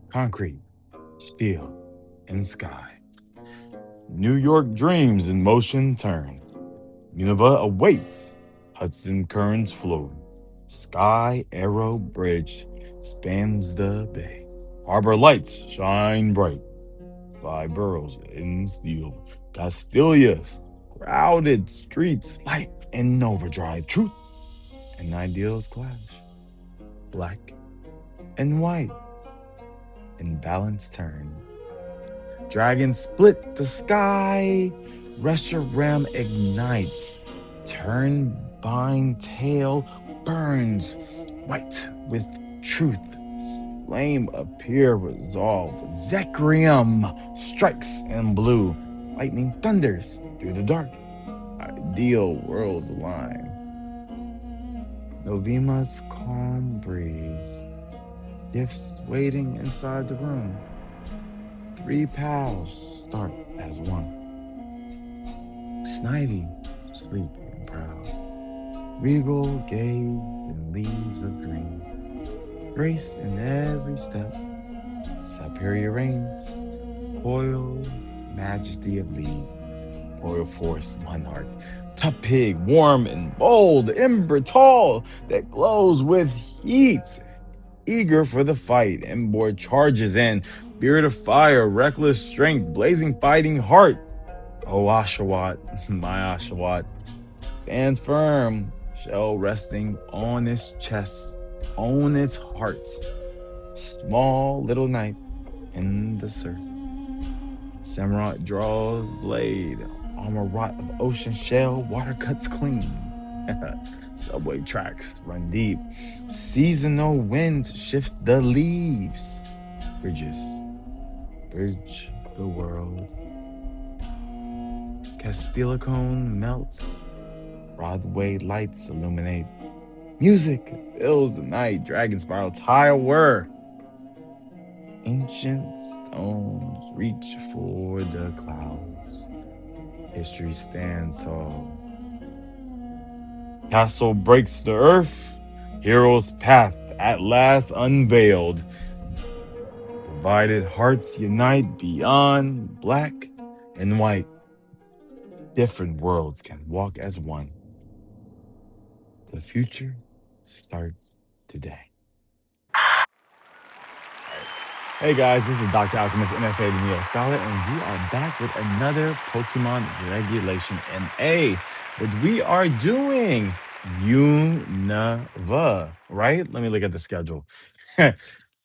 Concrete, steel, and sky. New York dreams in motion turn. Unova awaits. Hudson currents flow. Sky Arrow Bridge spans the bay. Harbor lights shine bright. Five boroughs in steel. Castilia's crowded streets, life in overdrive. Truth and ideals clash. Black and white in balance turn. Dragons split the sky. Reshiram ignites. Turbine tail burns white with truth. Flame appear resolve. Zekrium strikes in blue. Lightning thunders through the dark. Ideal worlds align. Novima's calm breeze. Gifts waiting inside the room. Three pals start as one. Snivy, sleek and proud. Regal gaze in leaves of green. Grace in every step. Serperior reigns. Coil, majesty of lead. Royal force, monarch. Tough pig, warm and bold. Ember tall that glows with heat. Eager for the fight, Emboar charges in. Spirit of fire, reckless strength, blazing fighting heart. Oh, Oshawott, my Oshawott, stands firm, shell resting on its chest, on its heart. Small little knight in the surf. Samurott draws blade, armor rot of ocean shell, water cuts clean. Subway tracks run deep. Seasonal winds shift the leaves. Bridges, bridge the world. Castilicone melts. Broadway lights illuminate. Music fills the night. Dragon spiral tower. Ancient stones reach for the clouds. History stands tall. Castle breaks the earth. Hero's path at last unveiled. Divided hearts unite beyond black and white. Different worlds can walk as one. The future starts today. Hey guys, this is Dr. Alchemist M.F.A, the Neo Scholar, and we are back with another Pokemon Regulation MA. But we are doing Unova, right? Let me look at the schedule.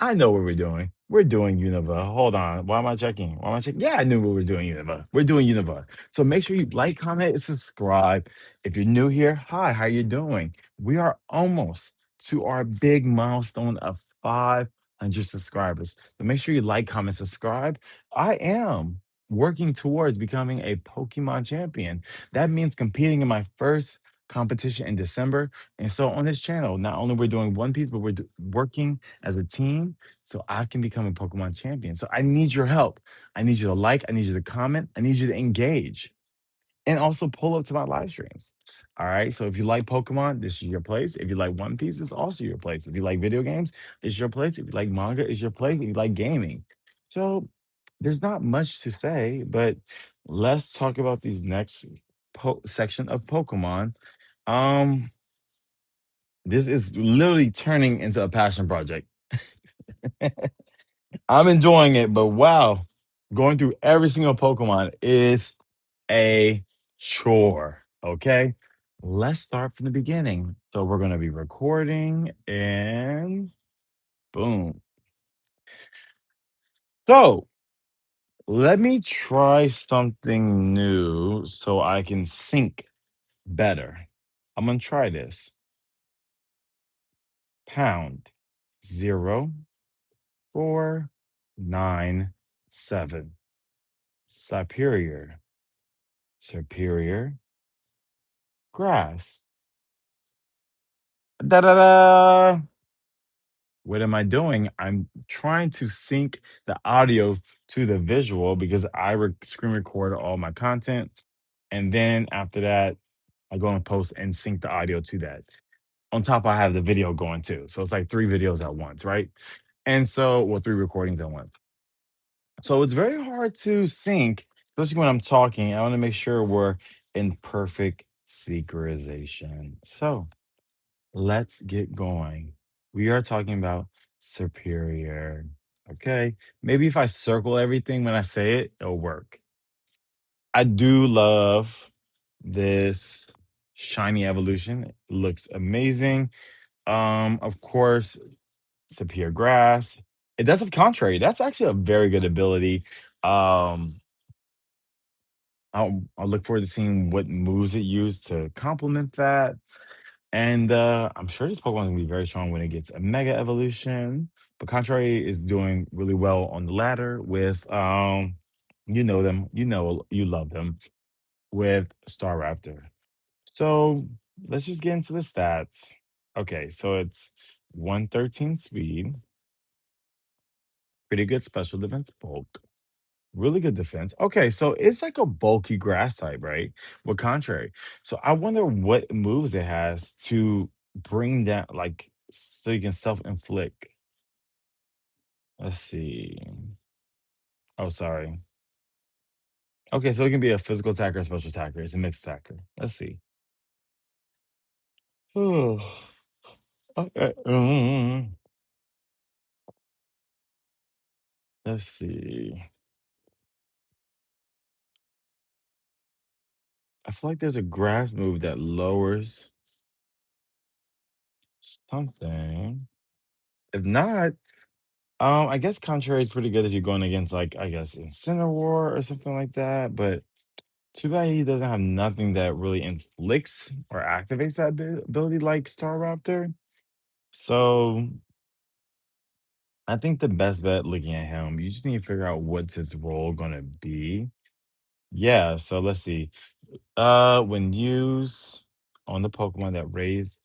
I know what we're doing. We're doing Unova. Hold on. Why am I checking? Why am I checking? Yeah, I knew what we're doing Unova. We're doing Unova. So make sure you like, comment, and subscribe. If you're new here, hi, how you doing? We are almost to our big milestone of 500 subscribers. So make sure you like, comment, subscribe. I am working towards becoming a Pokemon champion. That means competing in my first competition in December. And so on this channel, not only we're doing One Piece, but we're working as a team so I can become a Pokemon champion. So I need your help. I need you to like, I need you to comment, I need you to engage. And also pull up to my live streams. All right. So if you like Pokemon, this is your place. If you like One Piece, it's also your place. If you like video games, it's your place. If you like manga, it's your place. If you like gaming. So there's not much to say, but let's talk about these next section of Pokemon. Um, this is literally turning into a passion project. I'm enjoying it, but wow, going through every single Pokemon is a chore. Okay, let's start from the beginning. So we're going to be recording and boom. So let me try something new so I can sync better. I'm going to try this. Pound 0497. Superior. Superior. Grass. Da da da. What am I doing? I'm trying to sync the audio to the visual because I screen record all my content. And then after that, I go and post and sync the audio to that. on top, I have the video going too. So it's like 3 videos at once, right? And so, well, 3 recordings at once. So it's very hard to sync, especially when I'm talking. I want to make sure we're in perfect synchronization. So let's get going. We are talking about Serperior. Okay. Maybe if I circle everything when I say it, it'll work. I do love this shiny evolution. It looks amazing. Of course, Serperior Grass. It does have Contrary. That's actually a very good ability. Um, I'll look forward to seeing what moves it used to complement that. And I'm sure this Pokemon is gonna be very strong when it gets a Mega Evolution. But Contrary is doing really well on the ladder with you know them, you know you love them with Staraptor. So let's just get into the stats. Okay, so it's 113 speed, pretty good special defense bulk, really good defense. Okay, so it's like a bulky grass type, right? With Contrary. So I wonder what moves it has to bring down, like, so you can self-inflict. Let's see. Oh, sorry. Okay, so it can be a physical attacker or special attacker. It's a mixed attacker. Let's see. Oh, okay. Let's see. I feel like there's a grass move that lowers something. If not, I guess Contrary is pretty good if you're going against, like, I guess Incineroar or something like that. But too bad he doesn't have nothing that really inflicts or activates that ability like Staraptor. So I think the best bet looking at him, you just need to figure out what's his role gonna be. Yeah, so let's see. When used on the Pokemon that raise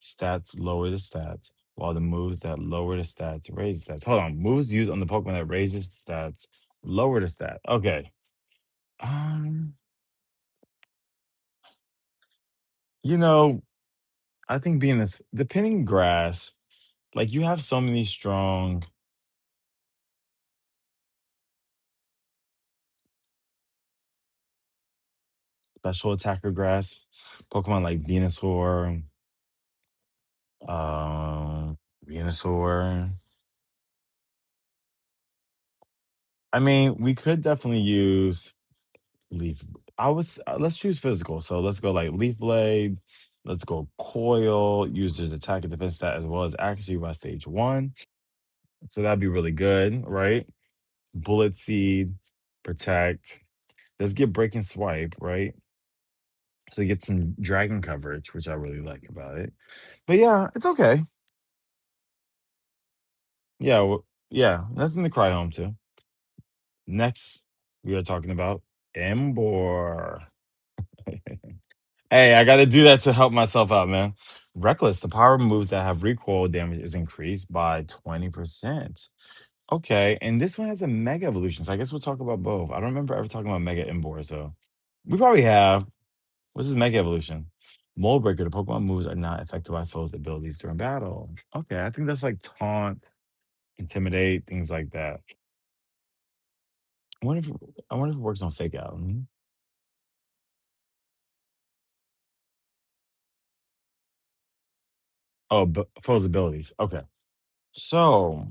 stats lower the stats, while the moves that lower the stats raise the stats. Hold on. Moves used on the Pokemon that raises the stats lower the stat. Okay. Um, you know, I think being this depending grass, like you have so many strong special attacker grass, Pokemon like um, Venusaur. I mean, we could definitely use Leaf. Let's choose physical. So let's go like Leaf Blade. Let's go Coil. Uses attack and defense stat as well as accuracy by stage 1. So that'd be really good, right? Bullet Seed, Protect. Let's get Breaking Swipe, right? So you get some dragon coverage, which I really like about it. But yeah, it's okay. Yeah, yeah, nothing to cry home to. Next, we are talking about Emboar. Hey, I got to do that to help myself out, man. Reckless, the power of moves that have recoil damage is increased by 20%. Okay, and this one has a Mega Evolution, so I guess we'll talk about both. I don't remember ever talking about Mega Emboar, so we probably have. What's his Mega Evolution? Mold Breaker, the Pokemon moves are not affected by foes' abilities during battle. Okay, I think that's like Taunt, Intimidate, things like that. I wonder if I wonder if it works on Fake Out. Oh, foes' abilities. Okay. So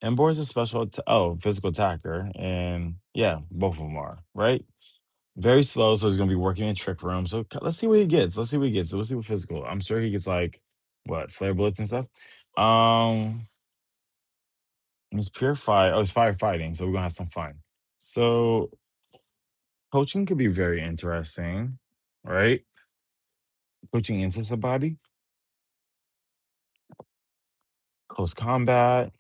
Emboar is a physical attacker, and yeah, both of them are right. Very slow, so he's gonna be working in Trick Room. So let's see what he gets. Let's see what he gets. Let's see what physical. I'm sure he gets like what flare bullets and stuff. Um, it's pure fire. Oh, it's firefighting, so we're gonna have some fun. So coaching could be very interesting, right? Coaching into somebody, close combat.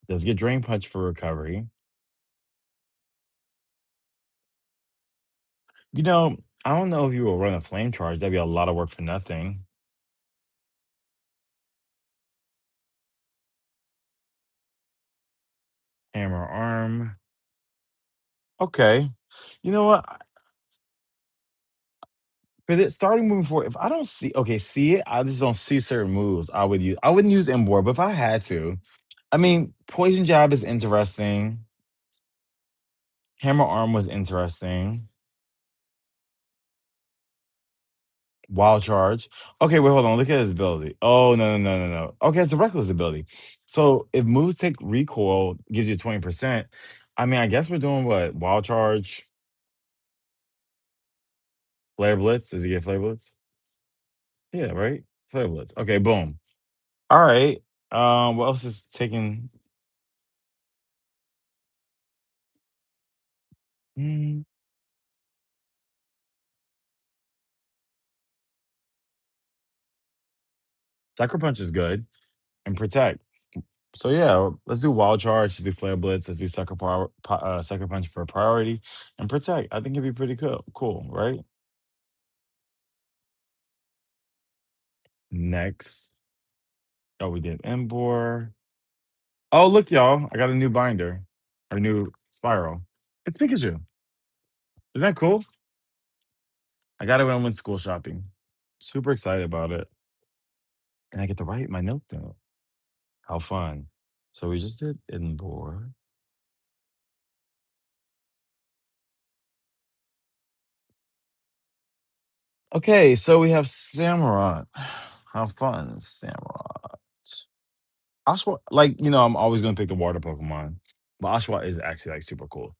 Does get Drain Punch for recovery. You know, I don't know if you will run a flame charge. That'd be a lot of work for nothing. Hammer arm. Okay. You know what? For the starting moving forward, if I don't see it, I just don't see certain moves. I wouldn't use Emboar, but if I had to, I mean, Poison Jab is interesting. Hammer Arm was interesting. Wild Charge. Okay, wait, hold on. Look at his ability. Oh no, no, no, no, no. Okay, it's a reckless ability. So if moves take recoil, gives you 20%. I mean, I guess we're doing what? Wild Charge, Flare Blitz. Does he get Flare Blitz? Yeah, right? Flare Blitz. Okay, boom. All right. What else is taking? Hmm, Sucker Punch is good. And Protect. So yeah, let's do Wild Charge, let's do Flare Blitz, let's do Sucker Punch for priority, and Protect. I think it'd be pretty cool, right? Next. Oh, we did Emboar. Oh, look, y'all. I got a new binder. A new spiral. It's Pikachu. Isn't that cool? I got it when I went school shopping. Super excited about it. And I get to write my note down. How fun. So we just did Emboar. Okay, so we have Samurott. How fun, Samurott. Oshawott, like, I'm always gonna pick the water Pokemon, but Oshawott is actually like super cool.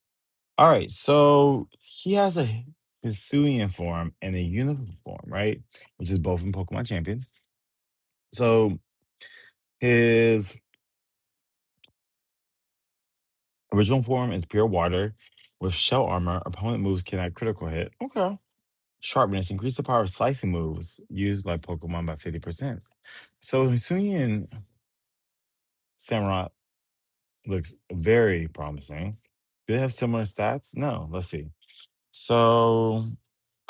All right, so he has a Hisuian form and a Unova form, right? Which is both in Pokemon Champions. So his original form is pure water with shell armor. Opponent moves cannot critical hit. Okay. Sharpness increase the power of slicing moves used by Pokemon by 50%. So Hisuian Samurott looks very promising. Do they have similar stats? No. Let's see. So,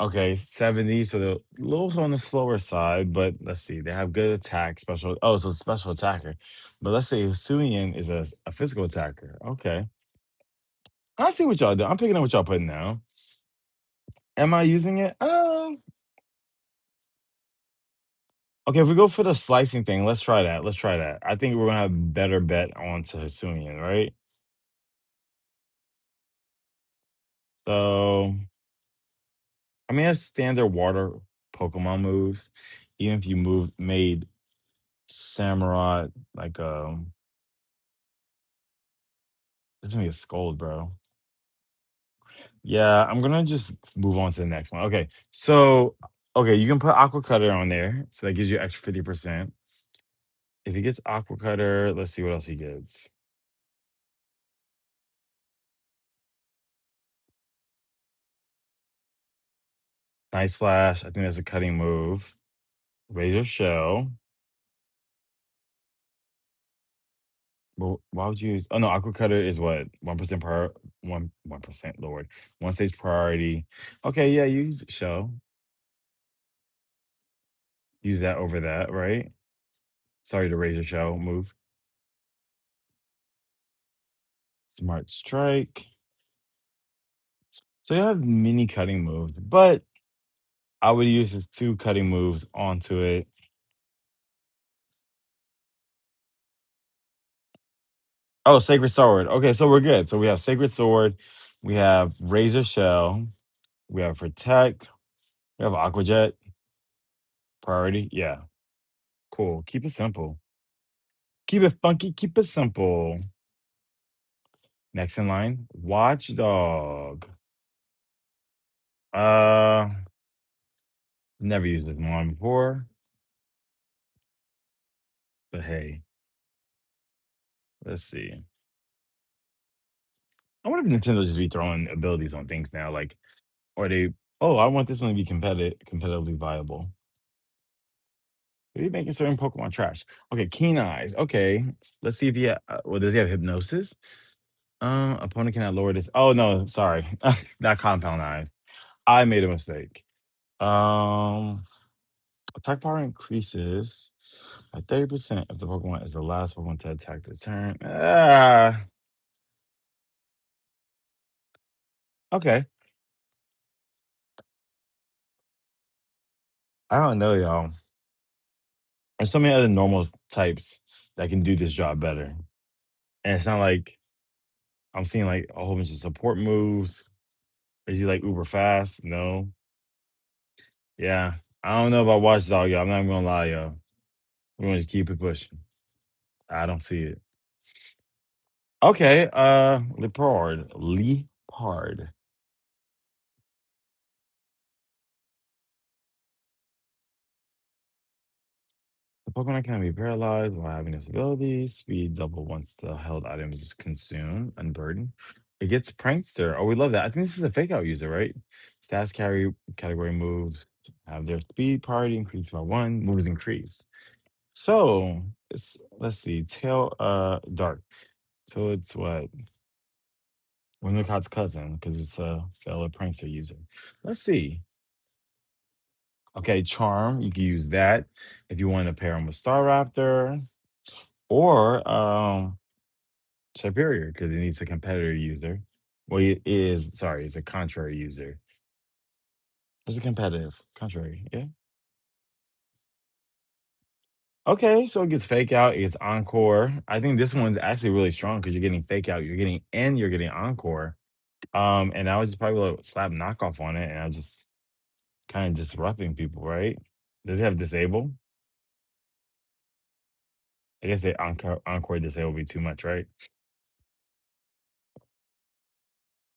okay, 70. So they're a little on the slower side, but let's see. They have good attack, special. Oh, so special attacker. But let's say Hisuian is a physical attacker. Okay. I see what y'all do. I'm picking up what y'all putting down. Am I using it? Okay, if we go for the slicing thing, let's try that. Let's try that. I think we're gonna have a better bet onto Hisuian, right? So I mean, that's standard water Pokemon moves. Even if you made Samurott like it's gonna be a scold, bro. Yeah, I'm gonna just move on to the next one. Okay, so okay, you can put Aqua Cutter on there, so that gives you extra 50%. If he gets Aqua Cutter, let's see what else he gets. Nice Slash, I think that's a cutting move. Razor Shell. Well, why would you use? Oh no, Aqua Cutter is what 1% per 1%. Lord, one stage priority. Okay, yeah, use Shell. Use that over that, right? Sorry, the Razor Shell move. Smart Strike. So you have mini cutting moves, but I would use his two cutting moves onto it. Oh, Sacred Sword. Okay, so we're good. So we have Sacred Sword, we have Razor Shell, we have Protect, we have Aqua Jet. Priority. Yeah, cool. Keep it simple. Keep it funky. Keep it simple. Next in line, Watchdog. Uh, never used this one before, but hey, let's see. I wonder if Nintendo just be throwing abilities on things now, like, or they. Oh, I want this one to be competitively viable. Maybe making certain Pokemon trash. Okay, Keen Eyes. Okay, let's see if he. Well, does he have Hypnosis? Opponent cannot lower this. Oh no, sorry, not Compound Eyes. I made a mistake. Um, Attack power increases by 30% if the Pokemon is the last Pokemon to attack this turn. Okay. I don't know, y'all. There's so many other normal types that can do this job better. And it's not like I'm seeing like a whole bunch of support moves. Is he like uber fast? No. Yeah. I don't know about Watchdog, y'all. I'm not even gonna lie, y'all. We're gonna just keep it pushing. I don't see it. Okay, Liepard. Liepard. The Pokemon can be paralyzed while having this ability. Speed double once the held item is consumed, unburdened. It gets Prankster. Oh, we love that. I think this is a fake out user, right? Stats carry category moves have their speed priority increased by one, moves increase. So let's see, tail dark. So it's what? Whimsicott's cousin, because it's a fellow prankster user. Let's see. Okay, charm. You can use that if you want to pair him with Staraptor or Serperior, because it needs a competitor user. Well, it is sorry, it's a contrary user. It's a competitive contrary, yeah. Okay, so it gets fake out, it gets encore. I think this one's actually really strong because you're getting fake out, you're getting encore. And I was just probably like slap knockoff on it, and I was just kind of disrupting people, right? Does it have disable? I guess the encore disable would be too much, right?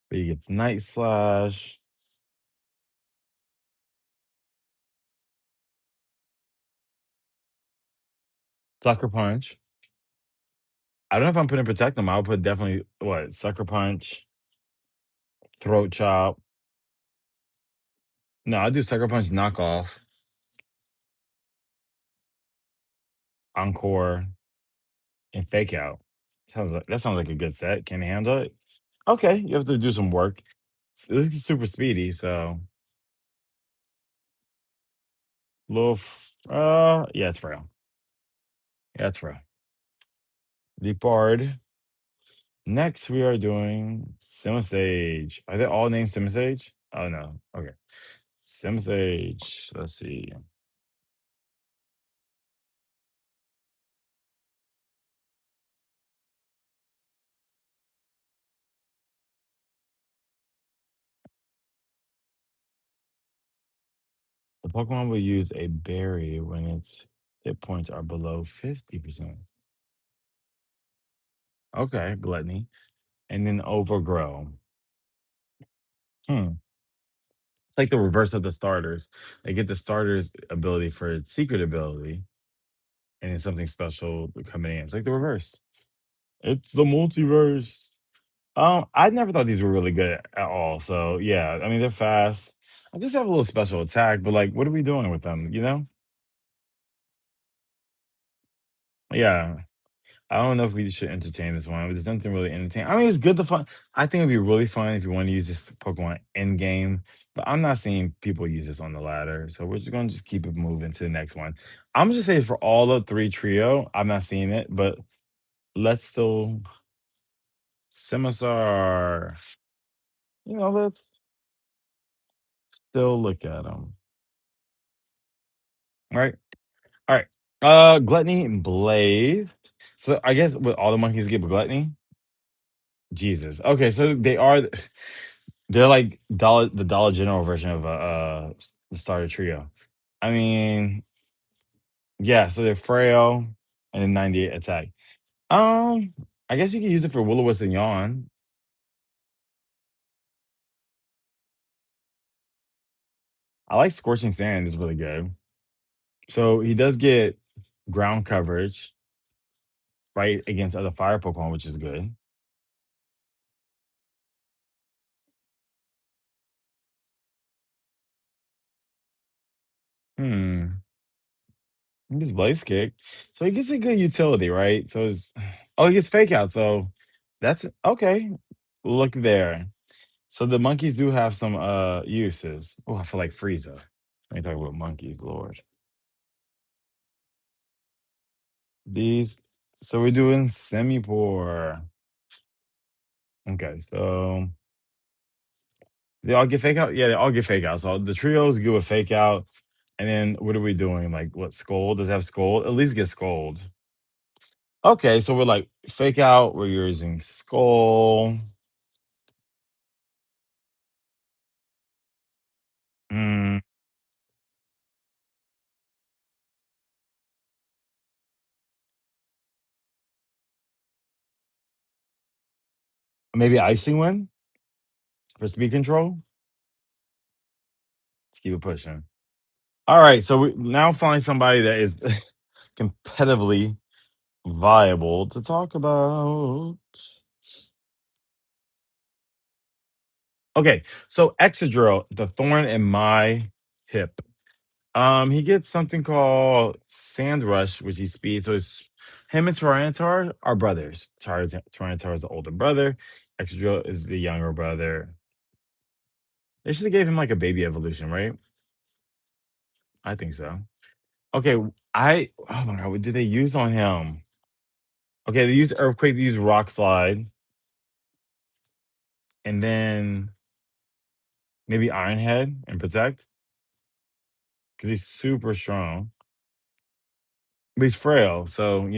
But he gets night slash. Sucker punch. I don't know if I'm putting protect them. I would put definitely what sucker punch, throat chop. No, I do sucker punch knockoff, encore, and fake out. Sounds like a good set. Can you handle it? Okay, you have to do some work. This is super speedy, so yeah, it's frail. Yeah, it's frail. Liepard. Next, we are doing Simisage. Are they all named Simisage? Oh no. Okay. Simisage. Let's see. The Pokemon will use a berry when its hit points are below 50%. Okay, gluttony. And then overgrow. Hmm. It's like the reverse of the starters. They get the starters ability for its secret ability, and then something special coming in. It's like the reverse. It's the multiverse. I never thought these were really good at all. So yeah, I mean they're fast. I just have a little special attack, but like, what are we doing with them? You know? Yeah. I don't know if we should entertain this one, but there's nothing really entertaining. I mean, it's good to fun. I think it'd be really fun if you want to use this Pokemon in game, but I'm not seeing people use this on the ladder. So we're just gonna just keep it moving to the next one. I'm just saying for all the three trio, I'm not seeing it, but let's still Simisar. Let's still look at them. All right. All right. Gluttony and Blaze. So I guess with all the monkeys get Gluttony. Jesus. Okay, so they're like the Dollar General version of the starter trio. I mean, yeah, so they're frail and then 98 attack. Um, I guess you can use it for Will-O-Wisp and Yawn. I like Scorching Sand is really good. So he does get ground coverage, right, against other fire Pokemon, which is good. Hmm. He gets Blaze Kick. So he gets a good utility, right? So it's oh, he gets Fake Out. So that's okay. Look there. So the monkeys do have some uses. Oh, I feel like Frieza. Let me talk about monkeys, Lord. These so we're doing Simipour. Okay, so they all get fake out? Yeah, they all get fake out. So the trios give a fake out. And then what are we doing? Like what Scold? Does it have Scold? At least get Scold. Okay, so we're like fake out, we're using Skull. Mm, maybe Icing Wind for speed control. Let's keep it pushing. All right, so we now find somebody that is competitively viable to talk about. Okay, so Excadrill, the thorn in my hip. He gets something called Sand Rush, which he speeds. So it's him and Tyranitar are brothers. Tyranitar is the older brother. Excadrill is the younger brother. They should have gave him like a baby evolution, right? I think so. Okay, oh my god, what did they use on him? Okay, they used Earthquake, they used Rock Slide, and then maybe Iron Head and Protect because he's super strong. But he's frail, so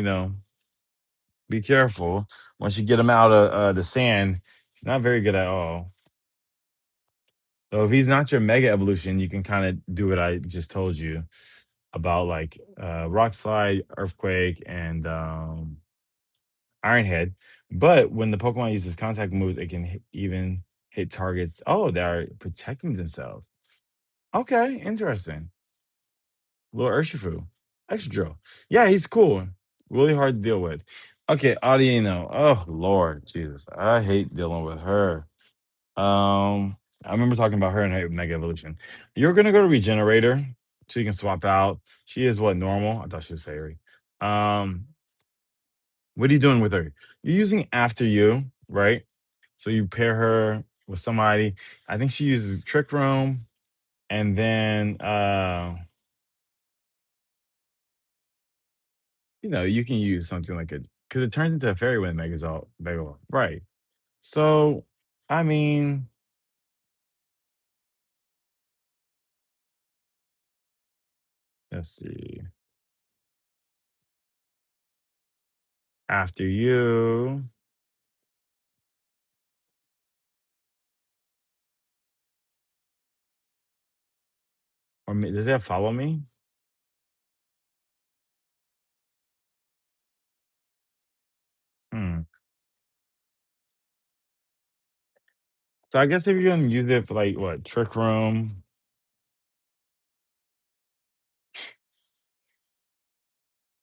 be careful. Once you get him out of the sand, he's not very good at all. So if he's not your Mega Evolution, you can kind of do what I just told you about, like Rock Slide, Earthquake, and Iron Head. But when the Pokemon uses contact moves, it can even hit targets. Oh, they're protecting themselves. Okay, interesting. Little Urshifu. Extra. Yeah, he's cool. Really hard to deal with. Okay, Audino. Oh Lord, Jesus. I hate dealing with her. I remember talking about her in her Mega Evolution. You're gonna go to Regenerator so you can swap out. She is what, normal? I thought she was fairy. Um, what are you doing with her? You're using After You, right? So you pair her with somebody. I think she uses Trick Room, and then you can use something like it because it turns into a fairy when Megazord Mega. Right. So I mean, let's see. After You. Does that follow me? Hmm. So I guess if you're gonna use it for like what, Trick Room,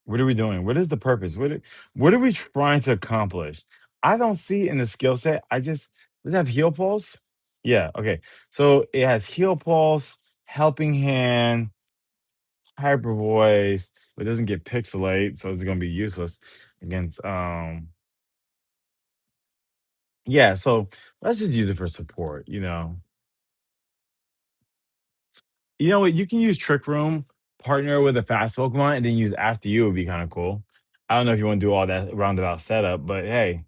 what are we doing? What is the purpose? What are we trying to accomplish? I don't see in the skill set. Does it have Heal Pulse? Yeah, okay. So it has Heal Pulse, Helping Hand, Hyper Voice, but it doesn't get Pixelate, so it's gonna be useless against yeah, so let's just use it for support. You know what? You can use Trick Room, partner with a fast Pokemon, and then use After You would be kind of cool. I don't know if you want to do all that roundabout setup, but hey,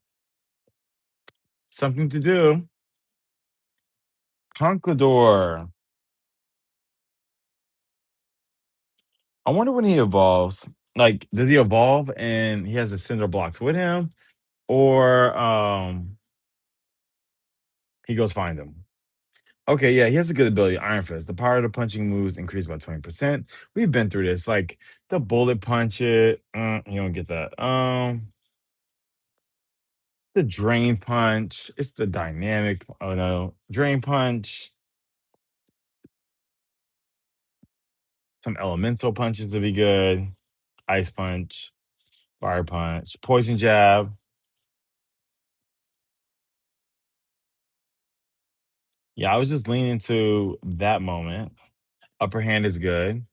something to do. Conkeldurr. I wonder when he evolves. Like, does he evolve and he has the Cinder Blocks with him, or he goes find them? Okay, yeah, he has a good ability, Iron Fist. The power of the punching moves increased by 20%. We've been through this. Like the bullet punch it. You don't get that. The drain punch. It's the dynamic. Oh no. Drain punch. Some elemental punches would be good. Ice punch. Fire punch. Poison jab. Yeah, I was just leaning to that moment. Upper hand is good.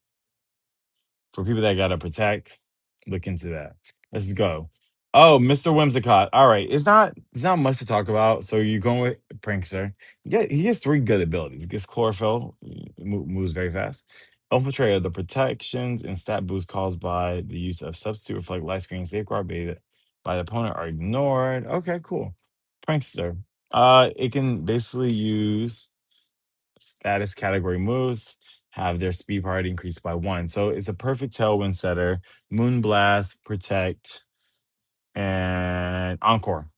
For people that gotta protect, look into that. Let's go. Oh, Mr. Whimsicott. All right. It's not much to talk about. So you're going with Prankster. Yeah, he has three good abilities. He gets chlorophyll, moves very fast. Infiltrator, the protections and stat boost caused by the use of substitute reflect light screen safeguard by the opponent are ignored. Okay, cool. Prankster. It can basically use status category moves, have their speed priority increased by 1. So it's a perfect Tailwind setter. Moonblast, Protect, and Encore,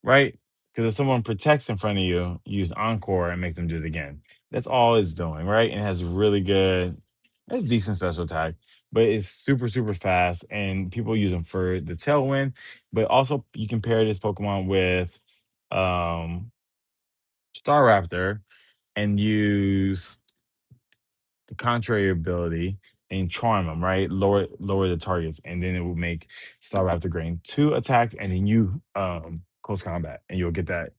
right? Because if someone protects in front of you, use Encore and make them do it again. That's all it's doing, right? And it has really good, it's decent special attack, but it's super, super fast. And people use them for the Tailwind. But also, you can pair this Pokemon with um Staraptor and use the contrary ability and charm them, right? Lower the targets, and then it will make Staraptor gain 2 attacks, and then you close combat, and you'll get that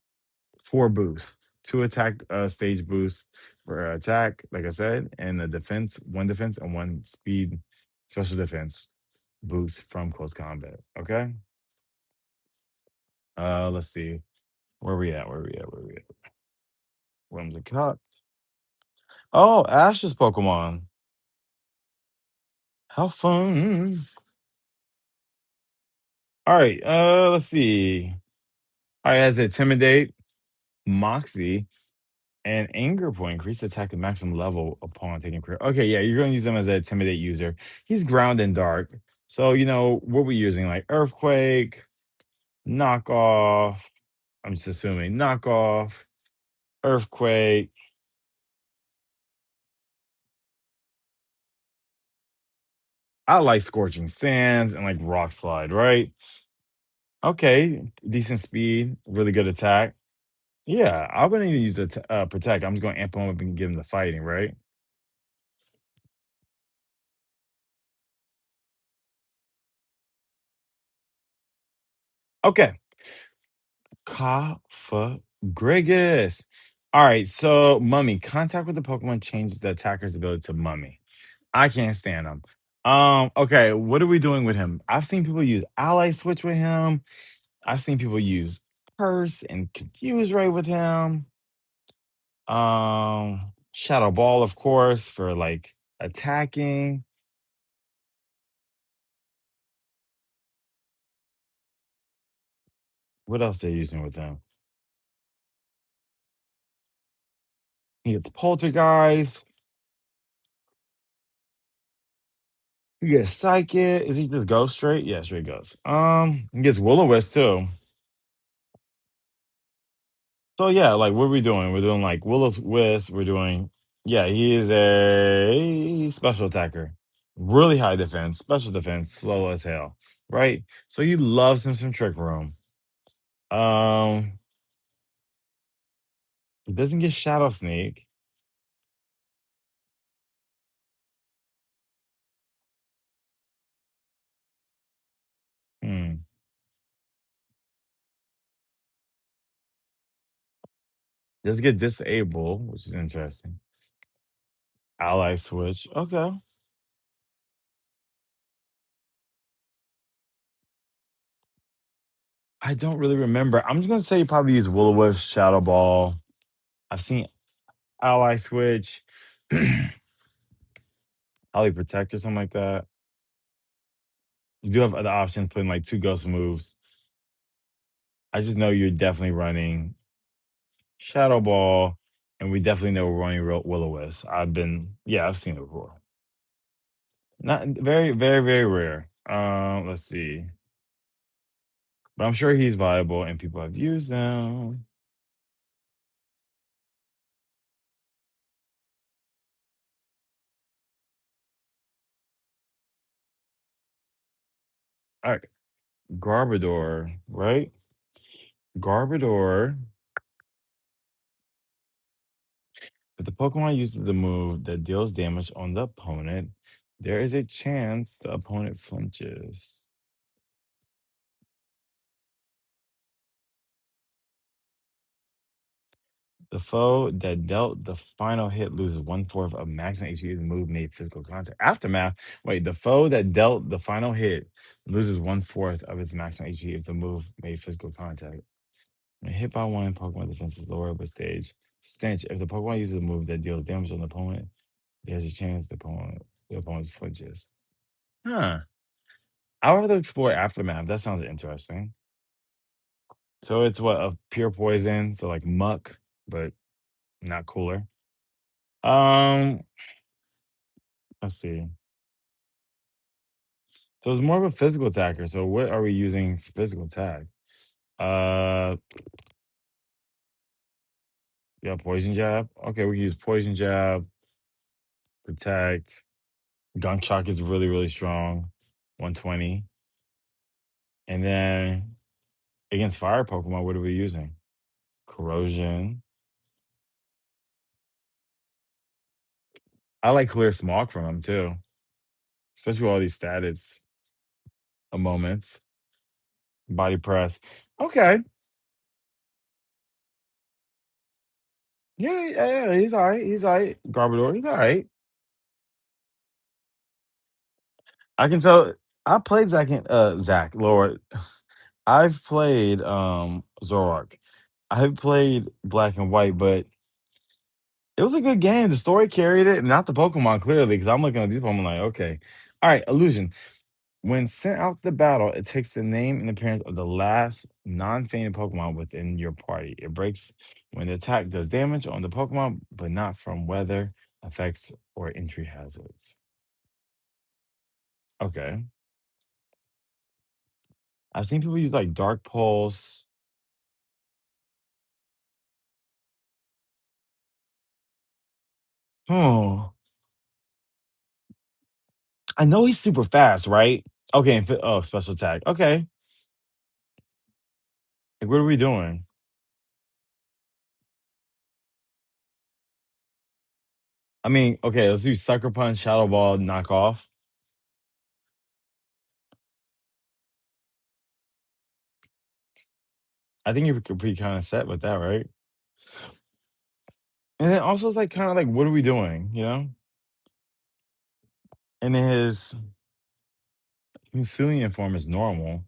4 boosts. 2 attack stage boosts for attack, like I said, and a defense, 1 defense and 1 speed special defense boost from close combat. Okay. Let's see. Where we at? Where we at? Where we at? Whimsicott. Oh, Ash's Pokemon. How fun. All right, let's see. All right, has Intimidate, Moxie, and Anger Point. Increase attack to maximum level upon taking crit. Okay, yeah, you're going to use him as an Intimidate user. He's ground and dark. So, what we're using, like Earthquake, Knockoff. I'm just assuming Knockoff, Earthquake. I like Scorching Sands and like Rock Slide, right? Okay, decent speed, really good attack. Yeah, I'm gonna use the protect. I'm just gonna amp him up and give him the fighting, right? Okay. Grigus. All right, so Mummy. Contact with the Pokemon changes the attacker's ability to Mummy. I can't stand him. Okay, what are we doing with him? I've seen people use Ally Switch with him. I've seen people use Curse and Confuse Ray with him. Shadow Ball, of course, for like attacking. What else they're using with him? He gets Poltergeist. He gets Psychic. Is he just Ghost straight? Yeah, straight Ghost. He gets Will-O-Wisp too. So yeah, like what are we doing? We're doing like Will-O-Wisp. We're doing, yeah, he is a special attacker. Really high defense, special defense, slow as hell. Right? So he loves him some Trick Room. Um, he doesn't get Shadow Sneak. Hmm. Doesn't get Disable, which is interesting. Ally Switch. Okay. I don't really remember. I'm just gonna say you probably use Will-O-Wisp, Shadow Ball. I've seen Ally Switch, Ally Protect or something like that. You do have other options, putting like 2 ghost moves. I just know you're definitely running Shadow Ball, and we definitely know we're running Will-O-Wisp. I've seen it before. Not very, very, very rare. Let's see. But I'm sure he's viable and people have used them. All right. Garbodor, right? Garbodor. If the Pokemon uses the move that deals damage on the opponent, there is a chance the opponent flinches. The foe that dealt the final hit loses 1/4 of maximum HP if the move made physical contact. Aftermath. Wait, the foe that dealt the final hit loses 1/4 of its maximum HP if the move made physical contact. When hit by one, Pokemon defense is lower but stage. Stench. If the Pokemon uses a move that deals damage on the opponent, there's a chance the opponent's flinches. Huh. I'll have to explore Aftermath. That sounds interesting. So it's what, a pure poison, so like muck, but not cooler. Um Let's see. So it's more of a physical attacker. So what are we using for physical attack? Uh, yeah, poison jab. Okay, we can use poison jab, protect. Gunk shock is really, really strong, 120. And then against fire Pokemon, what are we using? Corrosion. I like clear smog from him too, especially with all these status moments. Body press. Okay. Yeah, he's all right. He's all right. Garbodor, he's all right. I can tell. I played Zach, Lord. I've played Zoroark. I've played Black and White, but it was a good game. The story carried it, not the Pokemon, clearly, because I'm looking at these Pokemon like, okay. All right, illusion. When sent out the battle, it takes the name and appearance of the last non-fainted Pokemon within your party. It breaks when the attack does damage on the Pokemon, but not from weather effects or entry hazards. Okay. I've seen people use like Dark Pulse. Oh, I know he's super fast, right? Okay, oh, special attack. Okay. Like, what are we doing? I mean, okay, let's do Sucker Punch, Shadow Ball, knock off. I think you could be kind of set with that, right? And then also it's like kind of like, what are we doing? You know? And then his Hisuian form is normal.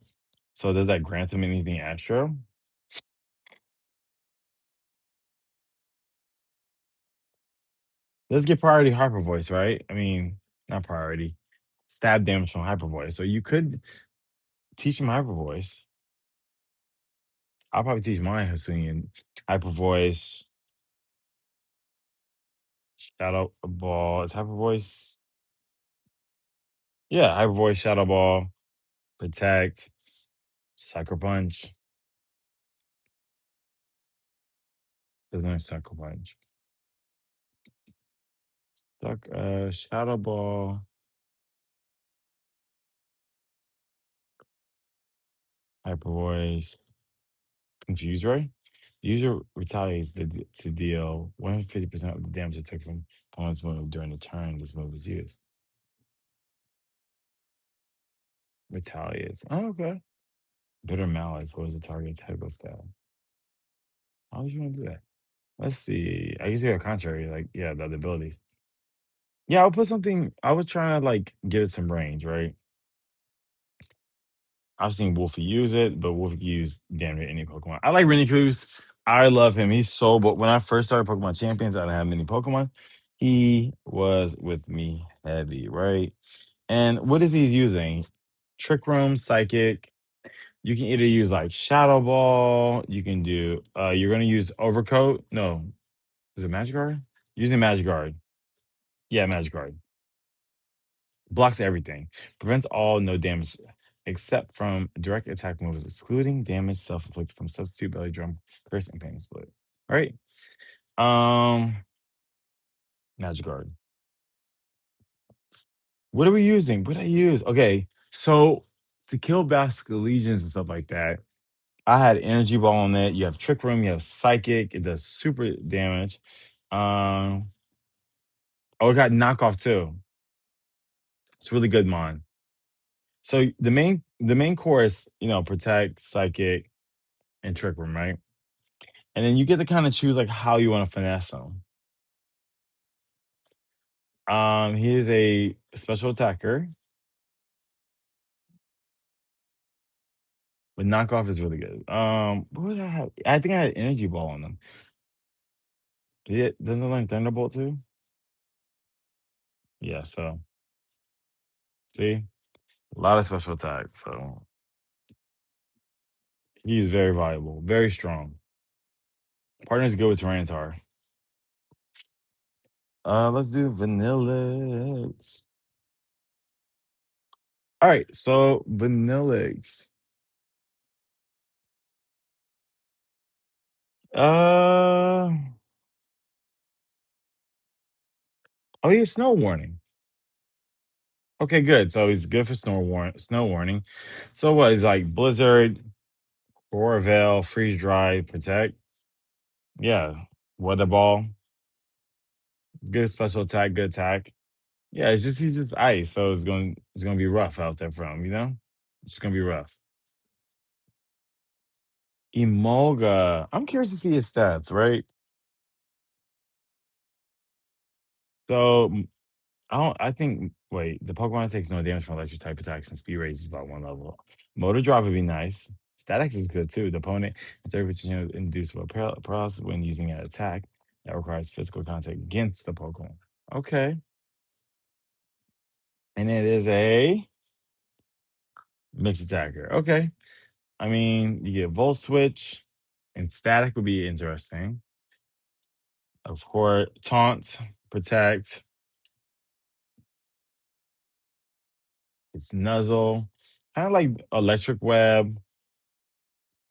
So does that grant him anything extra? Let's get priority hyper voice, right? I mean, not priority. Stab damage from hyper voice. So you could teach him hyper voice. I'll probably teach mine Hisuian hyper voice. Shadow Ball. Is hyper voice? Yeah, hyper voice, shadow ball, protect, sucker punch. There's no sucker punch. Shadow ball, hyper voice, confuse ray. The user retaliates to deal 150% of the damage it took from opponent's move during the turn this move is used. Retaliates. Oh, okay. Bitter malice lowers the target's head stat. How would you want to do that? Let's see. I guess you have contrary, like, yeah, the other abilities. Yeah, I'll put something. I was trying to like give it some range, right? I've seen Wolfie use it, but Wolfie use damn near any Pokemon. I like Renikus. I love him. He's so. But when I first started Pokemon Champions, I didn't have many Pokemon. He was with me heavy, right? And what is he using? Trick Room, Psychic. You can either use like Shadow Ball. You can do. You're gonna use Overcoat. No, is it Magic Guard? Using Magic Guard. Yeah, Magic Guard. Blocks everything. Prevents all no damage except from direct attack moves, excluding damage self-inflicted from substitute belly drum, curse, and pain split. All right. Magic Guard. What are we using? What did I use? Okay. So to kill Basilisk Legions and stuff like that, I had Energy Ball on it. You have Trick Room, you have Psychic, it does super damage. Um, it got knockoff too. It's really good, Mon. So the main course, protect, psychic, and trick room, right? And then you get to kind of choose like how you want to finesse him. He is a special attacker, but knockoff is really good. What did I have? I think I had energy ball on them. Doesn't it learn Thunderbolt too? Yeah, so see, a lot of special attack. So he's very valuable, very strong. Partners good with Tyranitar. Let's do Vanillix. All right, so Vanillix. Uh, oh, yeah, snow warning. Okay, good. So he's good for snow warning. So what? He's like Blizzard, Aurora Veil, Freeze Dry, Protect. Yeah, Weather Ball. Good special attack, good attack. Yeah, it's just he's just ice, so it's gonna be rough out there for him. It's gonna be rough. Emolga. I'm curious to see his stats. Right. So I don't. I think. Wait, the Pokemon takes no damage from electric type attacks and speed raises about one level. Motor Drive would be nice. Static is good too. The opponent and 30% induced by paralysis when using an attack that requires physical contact against the Pokemon. Okay, and it is a mixed attacker. Okay, I mean you get Volt Switch, and Static would be interesting. Of course, Taunt, Protect. It's Nuzzle, kind of like Electric Web.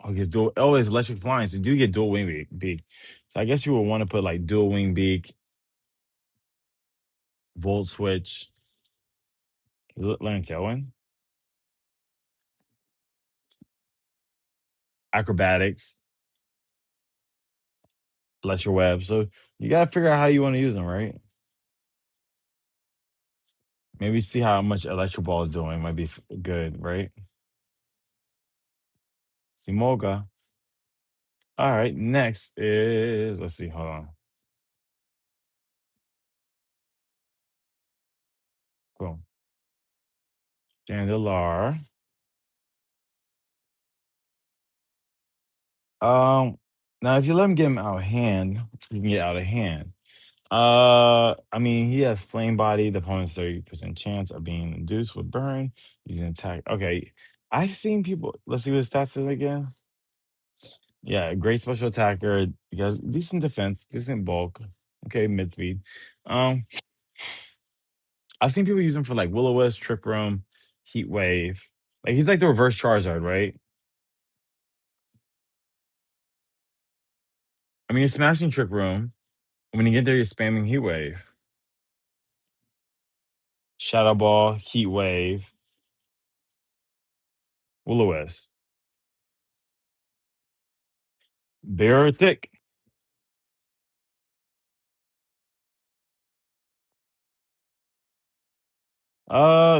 Oh, it's dual. Oh, it's electric flying. So you do get dual wing beak. So I guess you would want to put like dual wing beak, volt switch. Learn Tailwind, acrobatics, electric web. So you gotta figure out how you want to use them, right? Maybe see how much electric ball is doing. Might be good, right? Simoga. All right. Next is let's see. Hold on. Cool. Chandelar. Um. Now, if you let him get him out of hand, you can get out of hand. I mean, he has flame body. The opponent's 30% chance of being induced with burn using attack. Okay, I've seen people. Let's see what his stats is again. Yeah, great special attacker. He has decent defense, decent bulk. Okay, mid speed. Um, I've seen people use him for like Will-O-Wisp, Trick Room, Heat Wave. Like he's like the reverse Charizard, right? I mean, you're smashing Trick Room. When you get there, you're spamming Heat Wave, Shadow Ball, Heat Wave, Will-O-Wisp, Beartic.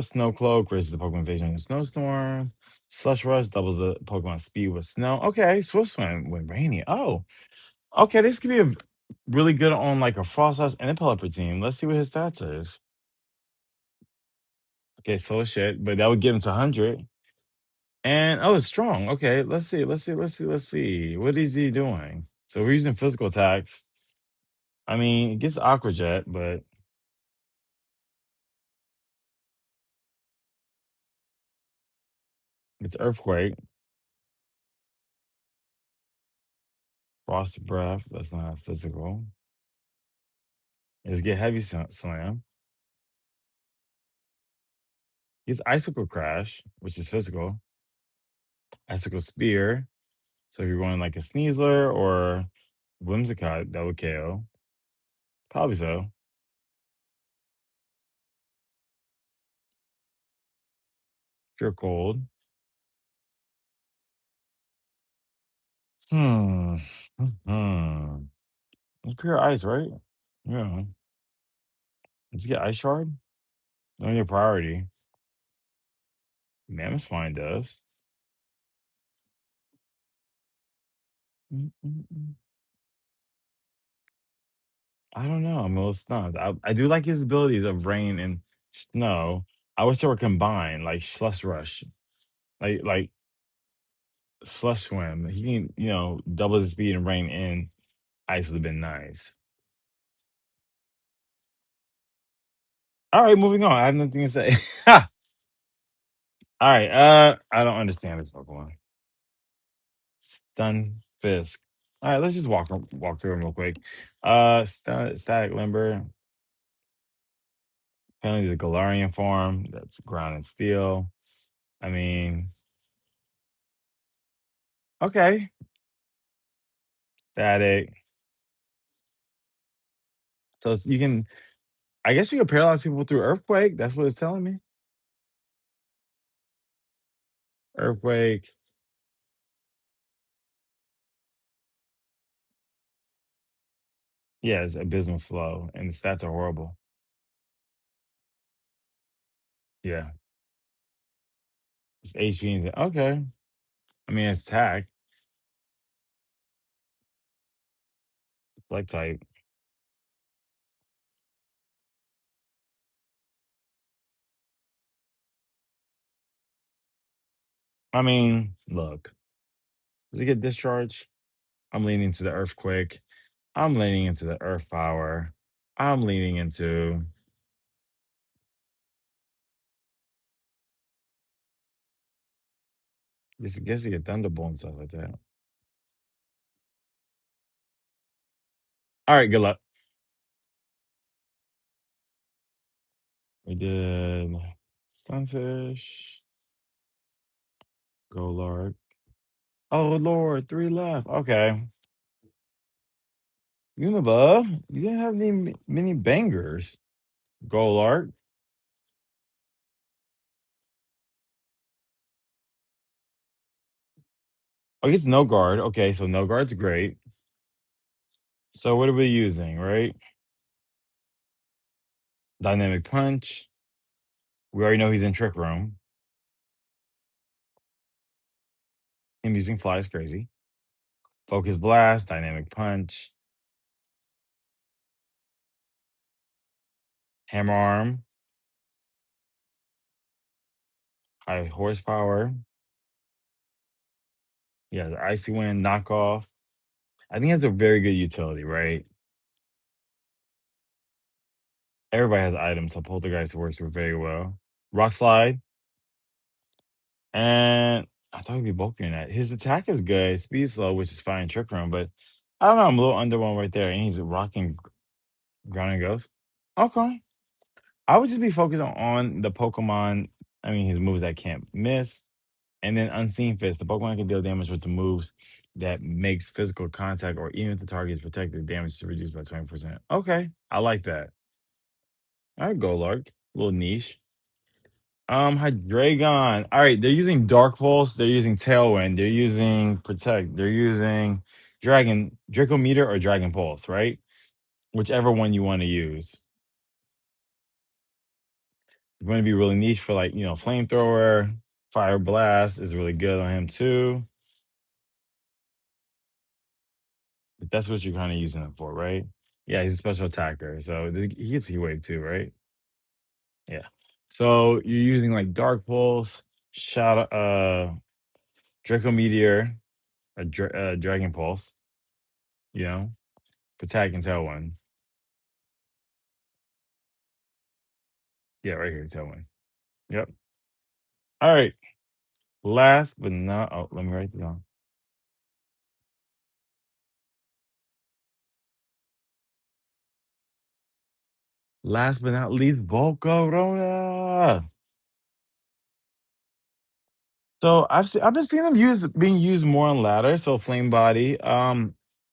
Snow Cloak raises the Pokemon Invasion in Snowstorm. Slush Rush doubles the Pokemon speed with snow. Okay, Swift Swim with rainy. Oh, okay. This could be really good on like a Frost House and a Pelipper team. Let's see what his stats is. Okay, slow as shit, but that would get him to 100. And oh, it's strong. Okay, let's see. Let's see. What is he doing? So we're using physical attacks. I mean, it gets Aqua Jet, but it's Earthquake, Frost Breath. That's not physical. Let's get Heavy Slam. He's Icicle Crash, which is physical. Icicle Spear. So if you're going like a Sneasler or Whimsicott, that would KO. Probably so. Pure Cold. Hmm. Hmm. It's pure ice, right? Yeah. Let's get Ice Shard. On your priority. Mammoth Spine does. Mm. I don't know. I'm a little stunned. I do like his abilities of rain and snow. I wish they were combined, like Slush Rush. Like Slush Swim. He can, double his speed and rain in ice would have been nice. All right, moving on. I have nothing to say. All right. I don't understand this Pokemon. Stun Fisk. All right, let's just walk through them real quick. Static Limber. Apparently the Galarian form, that's ground and steel. I mean, okay. Static. So you can, I guess you can paralyze people through Earthquake. That's what it's telling me. Earthquake. Yeah, it's abysmal slow, and the stats are horrible. Yeah, it's HP. Okay. I mean, it's attack, like type. I mean, look, does it get discharged? I'm leaning to the Earthquake. I'm leaning into the Earth Power. I'm leaning into. Just guess you get Thunderbolt and stuff like that. All right, good luck. We did Stunfish, Golurk. Oh Lord, 3 left. Okay. Unova, you didn't have many bangers. Golurk. I guess no guard. Okay, so no guard's great. So what are we using, right? Dynamic Punch. We already know he's in Trick Room. Him using Fly is crazy. Focus Blast, Dynamic Punch, Hammer Arm, High Horsepower. Yeah, the Icy Wind, Knockoff. I think that's a very good utility, right? Everybody has items, so Poltergeist works very well. Rock Slide. And I thought he'd be bulkier that. His attack is good, speed slow, which is fine, Trick Room, but I don't know, I'm a little underwhelmed right there. And he's rocking Ground and Ghost. Okay. I would just be focused on the Pokemon. I mean, his moves that can't miss. And then Unseen Fist. The Pokemon can deal damage with the moves that makes physical contact, or even if the target is protected, damage is reduced by 20%. Okay. I like that. All right, Golurk. A little niche. Hydreigon. All right, they're using Dark Pulse, they're using Tailwind, they're using Protect, they're using Draco Meter or Dragon Pulse, right? Whichever one you want to use. You're going to be really niche for, like, Flamethrower. Fire Blast is really good on him too. But that's what you're kind of using him for, right? Yeah, he's a special attacker. So he gets Heat Wave too, right? Yeah. So you're using like Dark Pulse, Shadow, Draco Meteor, Dragon Pulse, you know, Protect and Tailwind. Yeah, right here, Tailwind. Yep. All right. Last but not, oh, let me write it down. Last but not least, Volcarona. So I've been seeing him being used more on ladder. So Flame Body.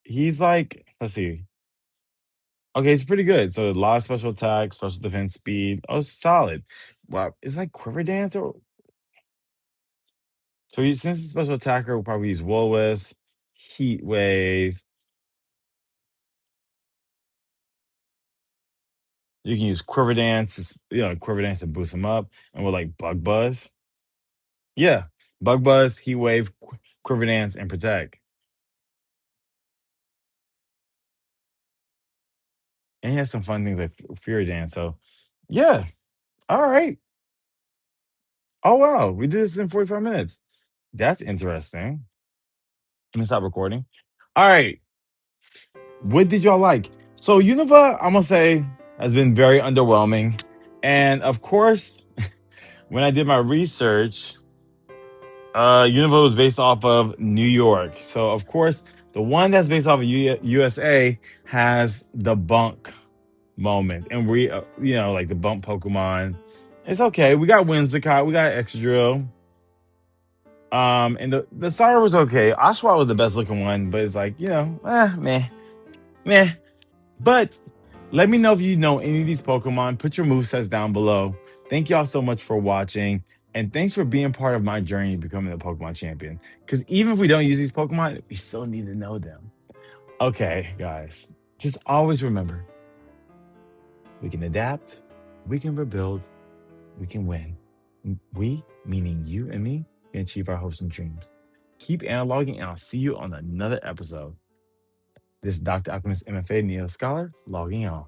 He's like, let's see. Okay, it's pretty good. So a lot of special attack, special defense, speed. Oh, it's solid. Wow, it's like Quiver Dance. Or so since he's a special attacker, we'll probably use Woolwith, Heat Wave. You can use Quiver Dance, Quiver Dance to boost him up, and we're like Bug Buzz. Yeah, Bug Buzz, Heat Wave, Quiver Dance, and Protect. And he has some fun things like Fury Dance. So, yeah, all right. Oh wow, we did this in 45 minutes. That's interesting. Let me stop recording. All right. What did y'all like? So Unova, I'm gonna say, has been very underwhelming. And of course, when I did my research, Unova was based off of New York. So of course, the one that's based off of USA has the bunk moments, and we, like the bump Pokemon. It's okay. We got Whimsicott, we got Excadrill. And the starter was okay. Oshawott was the best looking one, but it's like, meh. But let me know if you know any of these Pokemon. Put your movesets down below. Thank y'all so much for watching. And thanks for being part of my journey becoming a Pokemon champion. Because even if we don't use these Pokemon, we still need to know them. Okay, guys. Just always remember, we can adapt, we can rebuild, we can win. We, meaning you and me, can achieve our hopes and dreams. Keep analoging, and I'll see you on another episode. This is Dr. Alchemist M.F.A. Neo Scholar logging off.